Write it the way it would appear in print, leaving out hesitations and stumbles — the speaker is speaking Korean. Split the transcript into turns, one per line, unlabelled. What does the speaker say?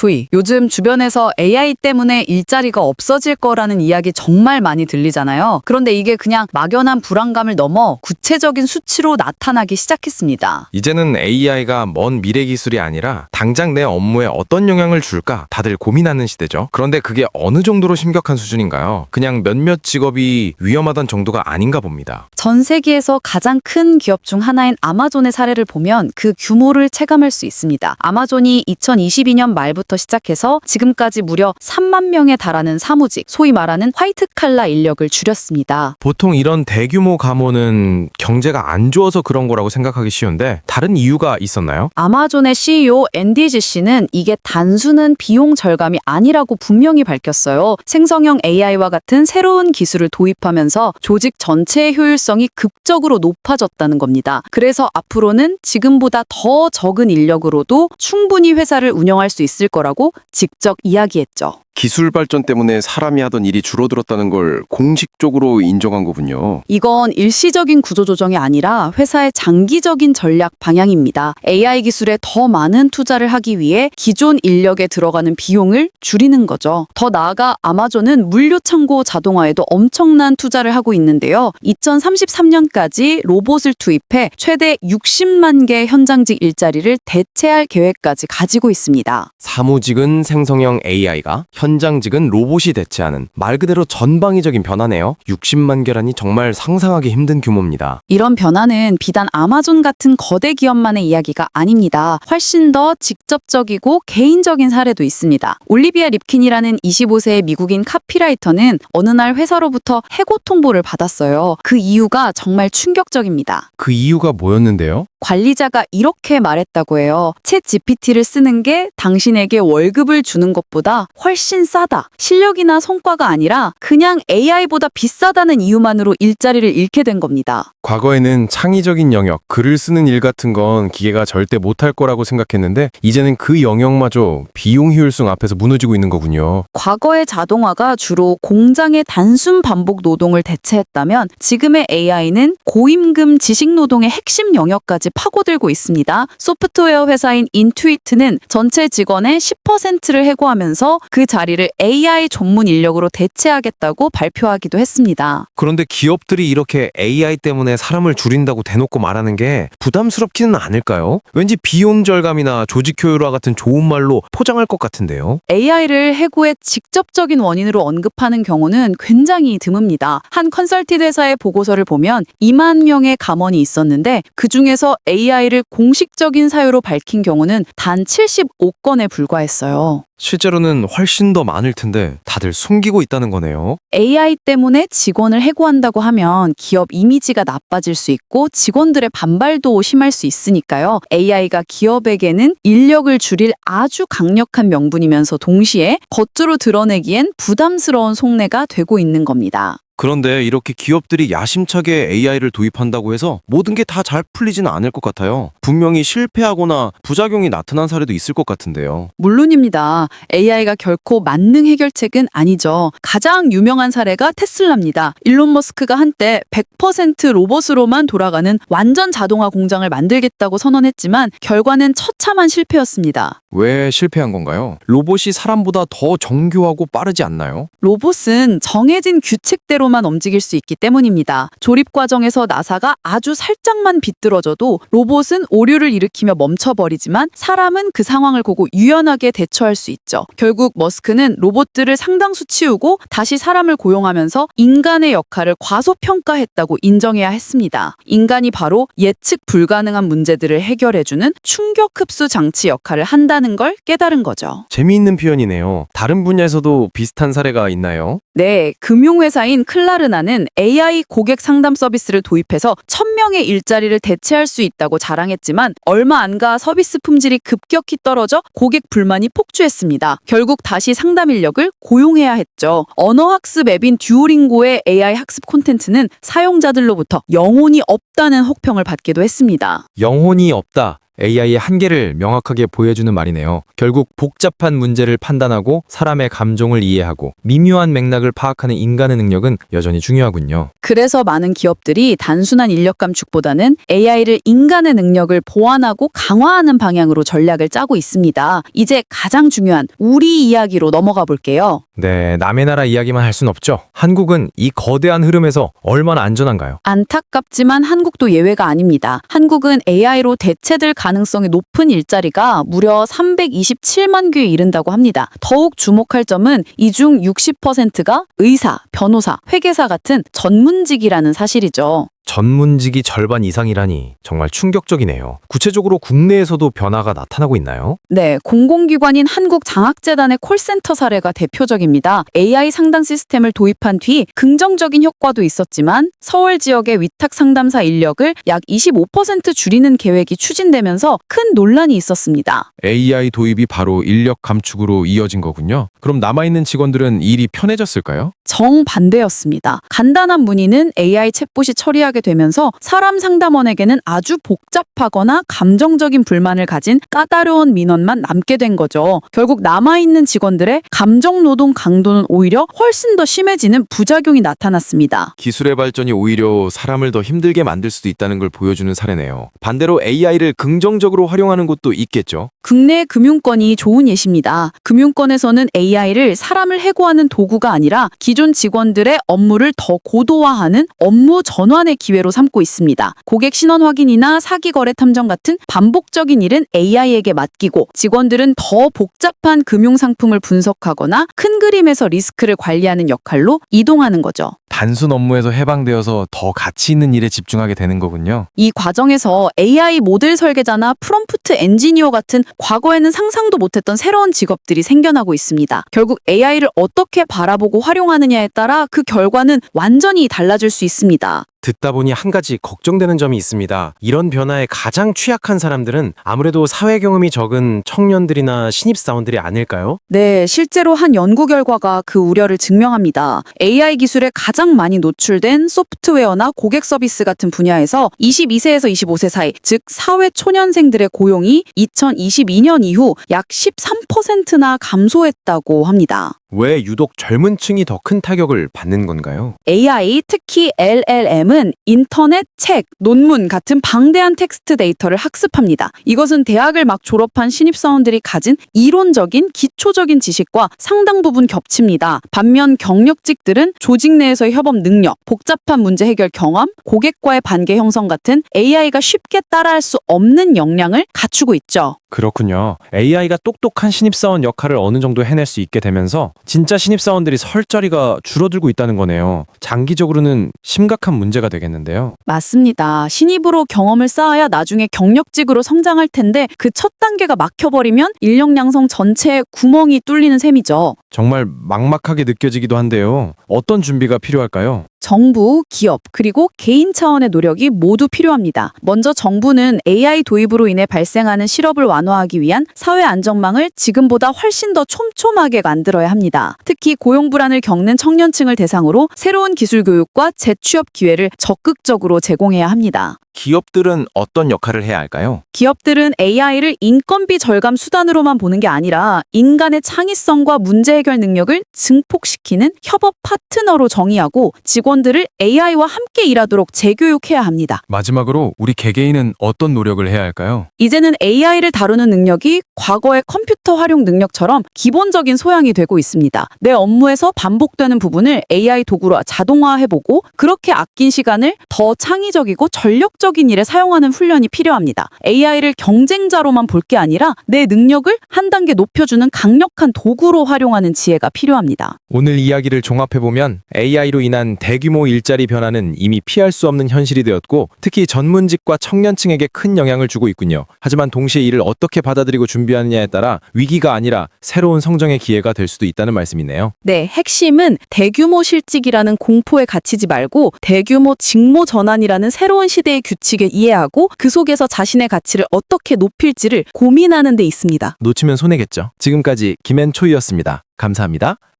소위. 요즘 주변에서 AI 때문에 일자리가 없어질 거라는 이야기 정말 많이 들리잖아요. 그런데 이게 그냥 막연한 불안감을 넘어 구체적인 수치로 나타나기 시작했습니다.
이제는 AI가 먼 미래 기술이 아니라 당장 내 업무에 어떤 영향을 줄까 다들 고민하는 시대죠. 그런데 그게 어느 정도로 심각한 수준인가요? 그냥 몇몇 직업이 위험하던 정도가 아닌가 봅니다.
전 세계에서 가장 큰 기업 중 하나인 아마존의 사례를 보면 그 규모를 체감할 수 있습니다. 아마존이 2022년 말부터 시작해서 지금까지 무려 3만 명에 달하는 사무직, 소위 말하는 화이트 칼라 인력을 줄였습니다.
보통 이런 대규모 감호는 경제가 안 좋아서 그런 거라고 생각하기 쉬운데 다른 이유가 있었나요?
아마존의 CEO 앤디 지씨는 이게 단순한 비용 절감이 아니라고 분명히 밝혔어요. 생성형 AI와 같은 새로운 기술을 도입하면서 조직 전체의 효율성이 급적으로 높아졌다는 겁니다. 그래서 앞으로는 지금보다 더 적은 인력으로도 충분히 회사를 운영할 수 있을 거라고 직접 이야기했죠.
기술 발전 때문에 사람이 하던 일이 줄어들었다는 걸 공식적으로 인정한 거군요.
이건 일시적인 구조조정이 아니라 회사의 장기적인 전략 방향입니다. AI 기술에 더 많은 투자를 하기 위해 기존 인력에 들어가는 비용을 줄이는 거죠. 더 나아가 아마존은 물류 창고 자동화에도 엄청난 투자를 하고 있는데요. 2033년까지 로봇을 투입해 최대 60만 개 현장직 일자리를 대체할 계획까지 가지고 있습니다.
사무직은 생성형 AI가, 현장직은 로봇이 대체하는 말 그대로 전방위적인 변화네요. 60만 개라니 정말 상상하기 힘든 규모입니다.
이런 변화는 비단 아마존 같은 거대 기업만의 이야기가 아닙니다. 훨씬 더 직접적이고 개인적인 사례도 있습니다. 올리비아 립킨이라는 25세의 미국인 카피라이터는 어느 날 회사로부터 해고 통보를 받았어요. 그 이유가 정말 충격적입니다.
그 이유가 뭐였는데요?
관리자가 이렇게 말했다고 해요. 챗 GPT를 쓰는 게 당신에게 월급을 주는 것보다 훨씬 싸다. 실력이나 성과가 아니라 그냥 AI보다 비싸다는 이유만으로 일자리를 잃게 된 겁니다.
과거에는 창의적인 영역, 글을 쓰는 일 같은 건 기계가 절대 못할 거라고 생각했는데 이제는 그 영역마저 비용 효율성 앞에서 무너지고 있는 거군요.
과거의 자동화가 주로 공장의 단순 반복 노동을 대체했다면 지금의 AI는 고임금 지식 노동의 핵심 영역까지 파고들고 있습니다. 소프트웨어 회사인 인투이트는 전체 직원의 10%를 해고하면서 그 자리를 AI 전문 인력으로 대체하겠다고 발표하기도 했습니다.
그런데 기업들이 이렇게 AI 때문에 사람을 줄인다고 대놓고 말하는 게 부담스럽지는 않을까요? 왠지 비용 절감이나 조직 효율화 같은 좋은 말로 포장할 것 같은데요.
AI를 해고의 직접적인 원인으로 언급하는 경우는 굉장히 드뭅니다. 한 컨설팅 회사의 보고서를 보면 2만 명의 감원이 있었는데 그중에서 AI를 공식적인 사유로 밝힌 경우는 단 75건에 불과했어요.
실제로는 훨씬 더 많을 텐데 다들 숨기고 있다는 거네요.
AI 때문에 직원을 해고한다고 하면 기업 이미지가 나빠질 수 있고 직원들의 반발도 심할 수 있으니까요. AI가 기업에게는 인력을 줄일 아주 강력한 명분이면서 동시에 겉으로 드러내기엔 부담스러운 속내가 되고 있는 겁니다.
그런데 이렇게 기업들이 야심차게 AI를 도입한다고 해서 모든 게 다 잘 풀리지는 않을 것 같아요. 분명히 실패하거나 부작용이 나타난 사례도 있을 것 같은데요.
물론입니다. AI가 결코 만능 해결책은 아니죠. 가장 유명한 사례가 테슬라입니다. 일론 머스크가 한때 100% 로봇으로만 돌아가는 완전 자동화 공장을 만들겠다고 선언했지만 결과는 처참한 실패였습니다.
왜 실패한 건가요? 로봇이 사람보다 더 정교하고 빠르지 않나요?
로봇은 정해진 규칙대로만 움직일 수 있기 때문입니다. 조립 과정에서 나사가 아주 살짝만 비뚤어져도 로봇은 오류를 일으키며 멈춰버리지만 사람은 그 상황을 보고 유연하게 대처할 수 있죠. 결국 머스크는 로봇들을 상당수 치우고 다시 사람을 고용하면서 인간의 역할을 과소평가했다고 인정해야 했습니다. 인간이 바로 예측 불가능한 문제들을 해결해주는 충격 흡수 장치 역할을 한다는 걸 깨달은 거죠.
재미있는 표현이네요. 다른 분야에서도 비슷한 사례가 있나요?
네, 금융회사인 클라르나는 AI 고객 상담 서비스를 도입해서 1000명의 일자리를 대체할 수 있다고 자랑했지만 얼마 안 가 서비스 품질이 급격히 떨어져 고객 불만이 폭주했습니다. 결국 다시 상담 인력을 고용해야 했죠. 언어학습 앱인 듀오링고의 AI 학습 콘텐츠는 사용자들로부터 영혼이 없다는 혹평을 받기도 했습니다.
영혼이 없다.
AI의 한계를 명확하게 보여주는 말이네요. 결국 복잡한 문제를 판단하고 사람의 감정을 이해하고 미묘한 맥락을 파악하는 인간의 능력은 여전히 중요하군요.
그래서 많은 기업들이 단순한 인력 감축보다는 AI를 인간의 능력을 보완하고 강화하는 방향으로 전략을 짜고 있습니다. 이제 가장 중요한 우리 이야기로 넘어가 볼게요.
네, 남의 나라 이야기만 할 순 없죠. 한국은 이 거대한 흐름에서 얼마나 안전한가요?
안타깝지만 한국도 예외가 아닙니다. 한국은 AI로 대체될 가능성이 높은 일자리가 무려 327만 개에 이른다고 합니다. 더욱 주목할 점은 이 중 60%가 의사, 변호사, 회계사 같은 전문직이라는 사실이죠.
전문직이 절반 이상이라니 정말 충격적이네요. 구체적으로 국내에서도 변화가 나타나고 있나요?
네, 공공기관인 한국장학재단의 콜센터 사례가 대표적입니다. AI 상담 시스템을 도입한 뒤 긍정적인 효과도 있었지만 서울 지역의 위탁 상담사 인력을 약 25% 줄이는 계획이 추진되면서 큰 논란이 있었습니다.
AI 도입이 바로 인력 감축으로 이어진 거군요. 그럼 남아있는 직원들은 일이 편해졌을까요?
정반대였습니다. 간단한 문의는 AI 챗봇이 처리하게 되면서 사람 상담원에게는 아주 복잡하거나 감정적인 불만을 가진 까다로운 민원만 남게 된 거죠. 결국 남아있는 직원들의 감정 노동 강도는 오히려 훨씬 더 심해지는 부작용이 나타났습니다.
기술의 발전이 오히려 사람을 더 힘들게 만들 수도 있다는 걸 보여주는 사례네요. 반대로 AI를 긍정적으로 활용하는 곳도 있겠죠.
국내 금융권이 좋은 예시입니다. 금융권에서는 AI를 사람을 해고하는 도구가 아니라 기존 직원들의 업무를 더 고도화하는 업무 전환의 기회로 삼고 있습니다. 고객 신원 확인이나 사기 거래 탐정 같은 반복적인 일은 AI에게 맡기고 직원들은 더 복잡한 금융 상품을 분석하거나 큰 그림에서 리스크를 관리하는 역할로 이동하는 거죠.
단순 업무에서 해방되어서 더 가치 있는 일에 집중하게 되는 거군요.
이 과정에서 AI 모델 설계자나 프롬프트 엔지니어 같은 과거에는 상상도 못했던 새로운 직업들이 생겨나고 있습니다. 결국 AI를 어떻게 바라보고 활용하느냐에 따라 그 결과는 완전히 달라질 수 있습니다.
듣다 보니 한 가지 걱정되는 점이 있습니다. 이런 변화에 가장 취약한 사람들은 아무래도 사회 경험이 적은 청년들이나 신입사원들이 아닐까요?
네, 실제로 한 연구 결과가 그 우려를 증명합니다. AI 기술에 가장 많이 노출된 소프트웨어나 고객 서비스 같은 분야에서 22세에서 25세 사이, 즉 사회 초년생들의 고용이 2022년 이후 약 13%나 감소했다고 합니다.
왜 유독 젊은 층이 더 큰 타격을 받는 건가요?
AI, 특히 LLM은 인터넷, 책, 논문 같은 방대한 텍스트 데이터를 학습합니다. 이것은 대학을 막 졸업한 신입사원들이 가진 이론적인, 기초적인 지식과 상당 부분 겹칩니다. 반면 경력직들은 조직 내에서의 협업 능력, 복잡한 문제 해결 경험, 고객과의 관계 형성 같은 AI가 쉽게 따라할 수 없는 역량을 갖추고 있죠.
그렇군요. AI가 똑똑한 신입사원 역할을 어느 정도 해낼 수 있게 되면서 진짜 신입사원들이 설 자리가 줄어들고 있다는 거네요. 장기적으로는 심각한 문제가 되겠는데요.
맞습니다. 신입으로 경험을 쌓아야 나중에 경력직으로 성장할 텐데 그 첫 단계가 막혀버리면 인력 양성 전체에 구멍이 뚫리는 셈이죠.
정말 막막하게 느껴지기도 한데요. 어떤 준비가 필요할까요?
정부, 기업, 그리고 개인 차원의 노력이 모두 필요합니다. 먼저 정부는 AI 도입으로 인해 발생하는 실업을 완화하기 위한 사회 안전망을 지금보다 훨씬 더 촘촘하게 만들어야 합니다. 특히 고용 불안을 겪는 청년층을 대상으로 새로운 기술 교육과 재취업 기회를 적극적으로 제공해야 합니다.
기업들은 어떤 역할을 해야 할까요?
기업들은 AI를 인건비 절감 수단으로만 보는 게 아니라 인간의 창의성과 문제 해결 능력을 증폭시키는 협업 파트너로 정의하고 직원들을 AI와 함께 일하도록 재교육해야 합니다.
마지막으로 우리 개개인은 어떤 노력을 해야 할까요?
이제는 AI를 다루는 능력이 과거의 컴퓨터 활용 능력처럼 기본적인 소양이 되고 있습니다. 내 업무에서 반복되는 부분을 AI 도구로 자동화해보고 그렇게 아낀 시간을 더 창의적이고 전력적인 일에 사용하는 훈련이 필요합니다. AI를 경쟁자로만 볼 게 아니라 내 능력을 한 단계 높여주는 강력한 도구로 활용하는 지혜가 필요합니다.
오늘 이야기를 종합해보면 AI로 인한 대규모 일자리 변화는 이미 피할 수 없는 현실이 되었고 특히 전문직과 청년층에게 큰 영향을 주고 있군요. 하지만 동시에 이를 어떻게 받아들이고 준비하느냐에 따라 위기가 아니라 새로운 성장의 기회가 될 수도 있다는 말씀이네요.
네, 핵심은 대규모 실직이라는 공포에 갇히지 말고 대규모 직무 전환이라는 새로운 시대의 규칙을 이해하고 그 속에서 자신의 가치를 어떻게 높일지를 고민하는 데 있습니다.
놓치면 손해겠죠. 지금까지 김앤초이였습니다. 감사합니다.